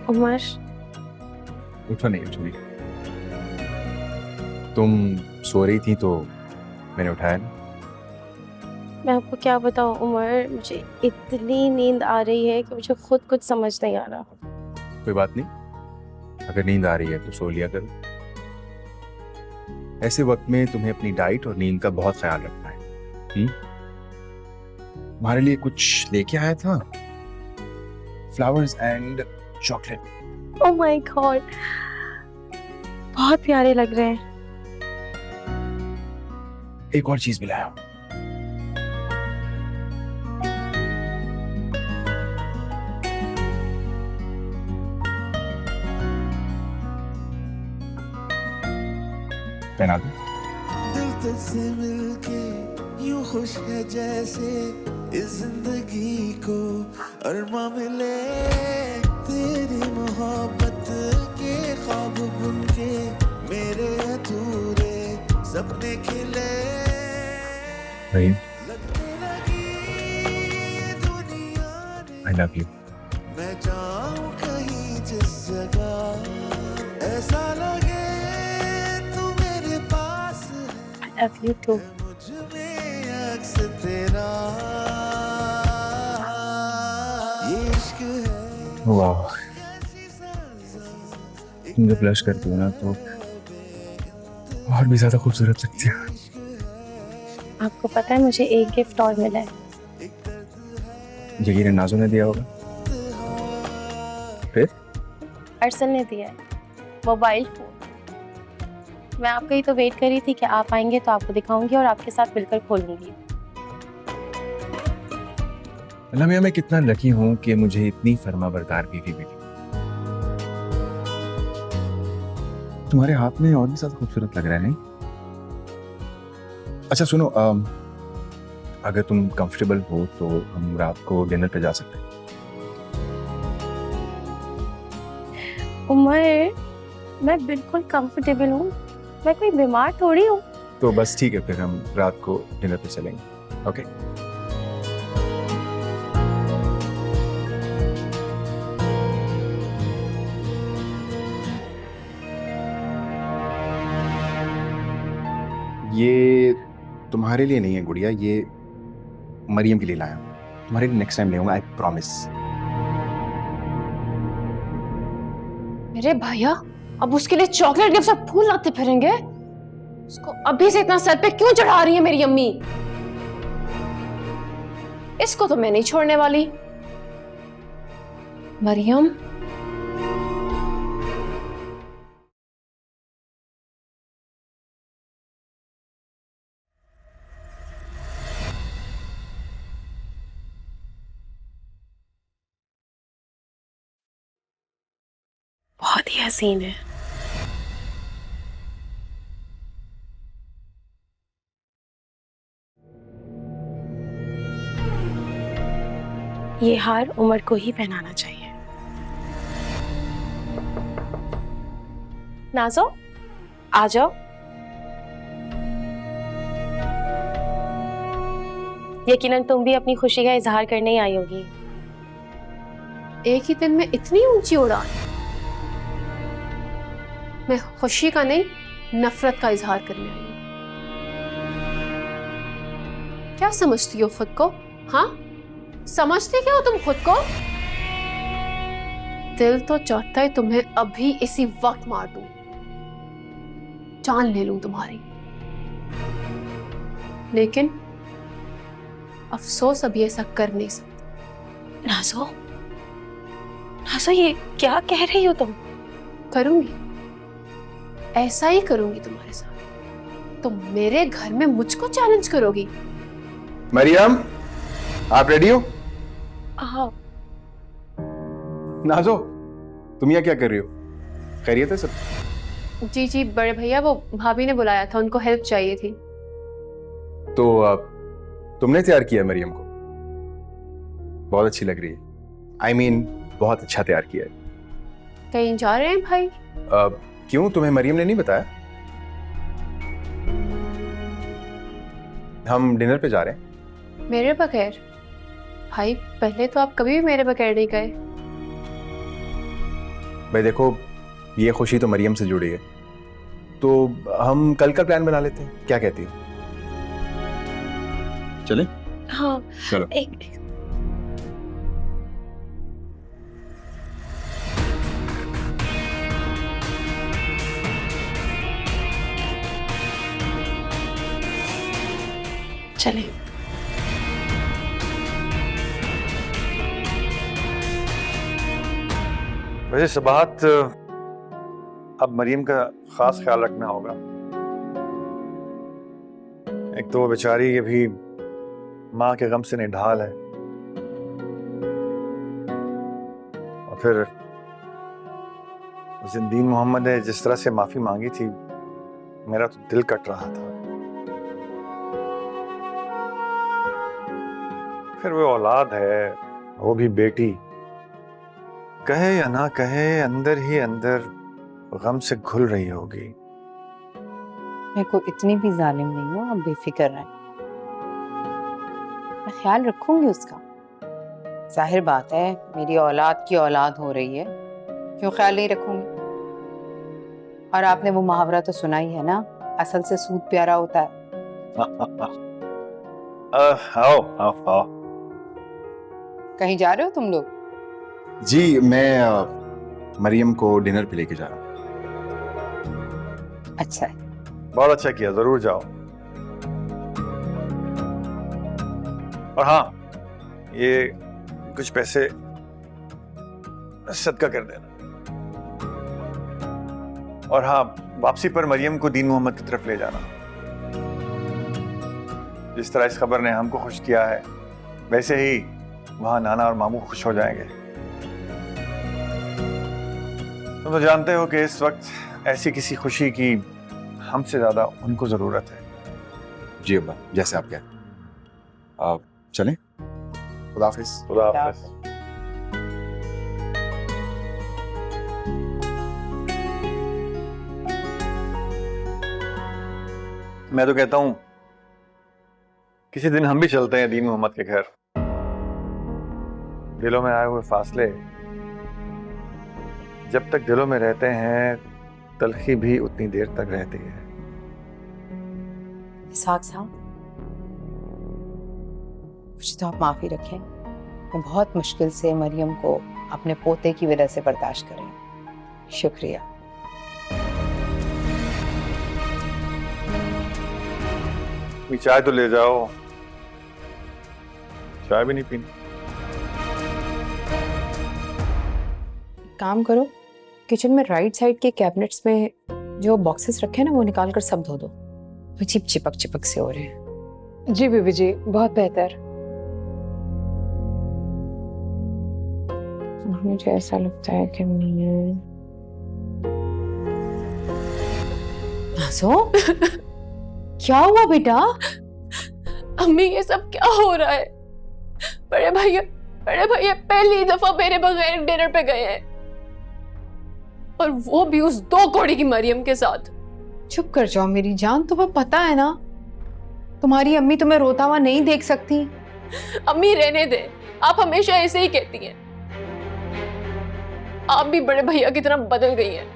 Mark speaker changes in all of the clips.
Speaker 1: उमर,
Speaker 2: उठो नहीं, उठो नहीं। तुम सो रही थी तो मैंने उठाया ना।
Speaker 1: मैं आपको क्या बताऊं उमर, मुझे इतनी नींद आ रही है कि मुझे खुद कुछ समझ नहीं आ रहा।
Speaker 2: कोई बात नहीं, अगर नींद आ रही है तो सो लिया करो। ऐसे वक्त में तुम्हें अपनी डाइट और नींद का बहुत ख्याल रखना है। तुम्हारे लिए कुछ लेके आया था, flowers and chocolate.
Speaker 1: Oh my God, बहुत प्यारे लग रहे हैं।
Speaker 2: एक और चीज भी लाया हूं। पहना दो।
Speaker 3: दिल तुझसे मिलके यूं खुश है जैसे इस जिंदगी को अरमा मिले। तेरी मोहब्बत के ख्वाब बुनके मेरे अधूरे सपने खिले। लगने लगी दुनिया
Speaker 2: आई लव यू।
Speaker 3: मैं जाऊं कहीं जिस जगह ऐसा लगे तू मेरे पास है।
Speaker 1: I love you too.
Speaker 3: मुझ में अक्स तेरा ये इश्क है।
Speaker 2: वाह, तुम जब ब्लश करती हो ना तो और भी ज्यादा खूबसूरत लगती है।
Speaker 1: आपको पता है मुझे एक गिफ्ट और मिला है।
Speaker 2: जगीर नाजो ने दिया होगा। फिर
Speaker 1: अरसल ने दिया है, मोबाइल फोन। मैं आपका ही तो वेट कर रही थी कि आप आएंगे तो आपको दिखाऊंगी और आपके साथ मिलकर खोलूंगी।
Speaker 2: लम्या, मैं कितना लकी हूँ कि मुझे इतनी फर्माबरदार बीवी मिली। तुम्हारे हाथ में और भी ज्यादा खूबसूरत लग रहा है, नहीं? अच्छा सुनो, अगर तुम कंफर्टेबल हो तो हम रात को डिनर पे जा सकते हैं।
Speaker 1: उमर, मैं बिल्कुल कंफर्टेबल हूँ, मैं कोई बीमार थोड़ी हूँ।
Speaker 2: तो बस ठीक है, फिर हम रात को डिनर पे चलेंगे। ओके? ये तुम्हारे लिए नहीं है गुड़िया, ये मरियम के लिए लाया हूं। तुम्हारे लिए नेक्स्ट टाइम ले आऊंगा, आई प्रॉमिस।
Speaker 4: मेरे भैया अब उसके लिए चॉकलेट गिफ्ट और फूल लाते फिरेंगे? उसको अभी से इतना सर पे क्यों चढ़ा रही है मेरी अम्मी? इसको तो मैं नहीं छोड़ने वाली। मरियम,
Speaker 1: बहुत ही हसीन है। ये हार उमर को ही पहनाना चाहिए। नाज़ो, आ जाओ। यकीनन तुम भी अपनी खुशी का इजहार करने ही आई होगी।
Speaker 4: एक ही दिन में इतनी ऊंची उड़ान। मैं खुशी का नहीं, नफरत का इजहार करने आई हूं। क्या समझती हो खुद को? हाँ, समझती क्या हो तुम खुद को? दिल तो चाहता है तुम्हें अभी इसी वक्त मार दूं, जान ले लूं तुम्हारी, लेकिन अफसोस अभी ऐसा कर नहीं सकती।
Speaker 1: नाज़ो, नाज़ो, ये क्या कह रही हो तुम?
Speaker 4: करूंगी, ऐसा ही करूंगी तुम्हारे साथ। तुम मेरे घर में मुझको चैलेंज करोगी?
Speaker 2: मरियम, आप रेडी हो?
Speaker 1: हाँ।
Speaker 2: नाजो, तुम यहाँ क्या कर रही हो? खैरियत है सब?
Speaker 4: जी जी बड़े भैया, वो भाभी ने बुलाया था, उनको हेल्प चाहिए थी।
Speaker 2: तो तुमने तैयार किया मरियम को? बहुत अच्छी लग रही है। आई मीन बहुत अच्छा तैयार किया है।
Speaker 4: कहीं जा रहे हैं भाई?
Speaker 2: क्यों, तुम्हें मरियम ने नहीं बताया? हम डिनर पे जा रहे हैं।
Speaker 4: मेरे बगैर? भाई पहले तो आप कभी भी मेरे बगैर नहीं गए।
Speaker 2: भाई देखो, ये खुशी तो मरियम से जुड़ी है, तो हम कल का प्लान बना लेते हैं, क्या कहती हो? चले?
Speaker 1: हाँ
Speaker 2: चलो।
Speaker 1: एक चले।
Speaker 5: वैसे सबाहत, अब मरियम का खास ख्याल रखना होगा। एक तो वो बेचारी ये भी माँ के गम से निढाल है, और फिर उस दिन दीन मोहम्मद ने जिस तरह से माफी मांगी थी, मेरा तो दिल कट रहा था। फिर वो औलाद है, वो भी बेटी, कहे या ना कहे, अंदर ही अंदर गम से घुल रही होगी।
Speaker 6: मैं कोई इतनी भी जालिम नहीं हूँ, आप बेफिक्र रहें। मैं ख्याल रखूंगी उसका। जाहिर बात है, मेरी औलाद की औलाद हो रही है, क्यों ख्याल नहीं रखूंगी। और आपने वो मुहावरा तो सुना ही है ना, असल से सूद प्यारा होता है।
Speaker 5: आओ आओ आओ।
Speaker 6: कहीं जा रहे हो तुम लोग?
Speaker 2: जी, मैं मरियम को डिनर पे लेके जा रहा हूँ।
Speaker 6: अच्छा है।
Speaker 5: बहुत अच्छा किया, जरूर जाओ। और हाँ, ये कुछ पैसे सदका कर देना। और हाँ, वापसी पर मरियम को दीन मोहम्मद की तरफ ले जाना। जिस तरह इस खबर ने हमको खुश किया है, वैसे ही वहां नाना और मामू खुश हो जाएंगे। तुम तो जानते हो कि इस वक्त ऐसी किसी खुशी की हमसे ज्यादा उनको जरूरत है।
Speaker 2: जी अब्बा, जैसे आप कहें। आप चलें? खुदा हाफिज।
Speaker 5: खुदा हाफिज। मैं तो कहता हूं किसी दिन हम भी चलते हैं दीन मोहम्मद के घर। दिलों में आए हुए फासले जब तक दिलों में रहते हैं, तलखी भी उतनी देर तक रहती है।
Speaker 6: इसहाक साहब, मुझे तो आप माफी रखें। मैं बहुत मुश्किल से मरियम को अपने पोते की वजह से बर्दाश्त कर रही हूं। शुक्रिया।
Speaker 5: चाय तो ले जाओ, चाय भी नहीं पीनी।
Speaker 6: काम करो, किचन में राइट साइड के कैबिनेट्स में जो बॉक्सेस रखे हैं ना, वो निकाल कर सब धो दो। वो चिपक चिपक से हो रहे हैं।
Speaker 4: जी बीबी जी, बहुत बेहतर।
Speaker 6: मुझे ऐसा लगता है कि क्या हुआ बेटा?
Speaker 4: अम्मी, ये सब क्या हो रहा है? बड़े भैया पहली दफा मेरे बगैर डिनर पे गए हैं, और वो भी उस 2 कौड़ी की मरियम के साथ।
Speaker 6: चुप कर जाओ मेरी जान, तुम्हें पता है ना तुम्हारी अम्मी तुम्हें रोता हुआ नहीं देख सकती।
Speaker 4: अम्मी रहने दे, आप हमेशा ऐसे ही कहती हैं। आप भी बड़े भैया की तरह बदल गई हैं।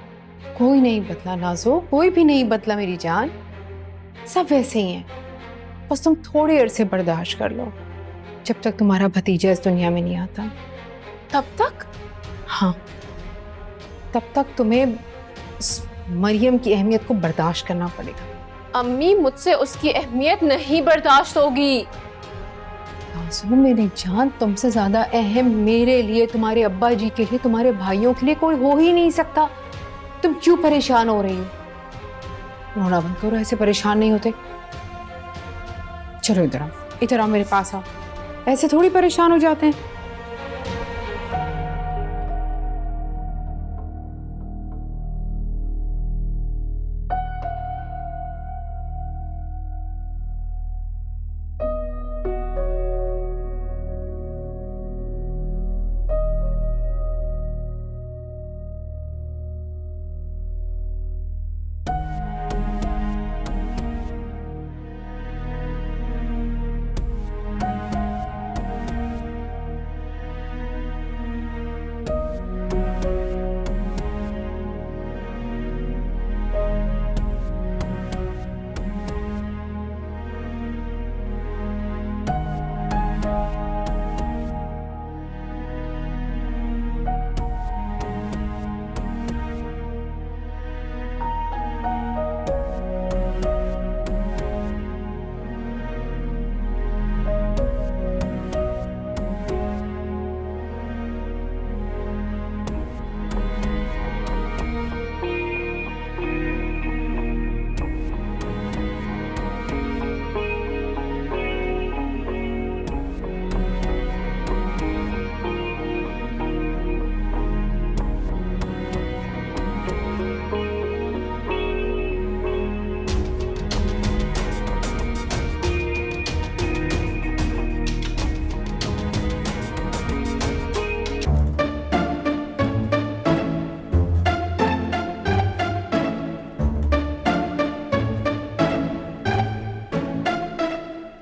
Speaker 6: कोई नहीं बदला नाज़ो, कोई भी नहीं बदला मेरी जान, सब वैसे ही हैं। बस तुम थोड़े अरसे बर्दाश्त कर लो, जब तक तुम्हारा भतीजा इस दुनिया में नहीं आता।
Speaker 4: तब तक?
Speaker 6: हाँ, तब तक तुम्हें इस मरियम की अहमियत को बर्दाश्त करना पड़ेगा।
Speaker 4: अम्मी, मुझसे उसकी अहमियत नहीं बर्दाश्त होगी।
Speaker 6: नाज़ो मेरी जान, तुमसे ज्यादा अहम मेरे लिए, तुम्हारे अब्बा जी के लिए, तुम्हारे भाइयों के लिए कोई हो ही नहीं सकता। तुम क्यों परेशान हो रही हो? रोना बंद करो, ऐसे परेशान नहीं होते। चलो इधर आओ मेरे पास आओ। ऐसे थोड़ी परेशान हो जाते हैं।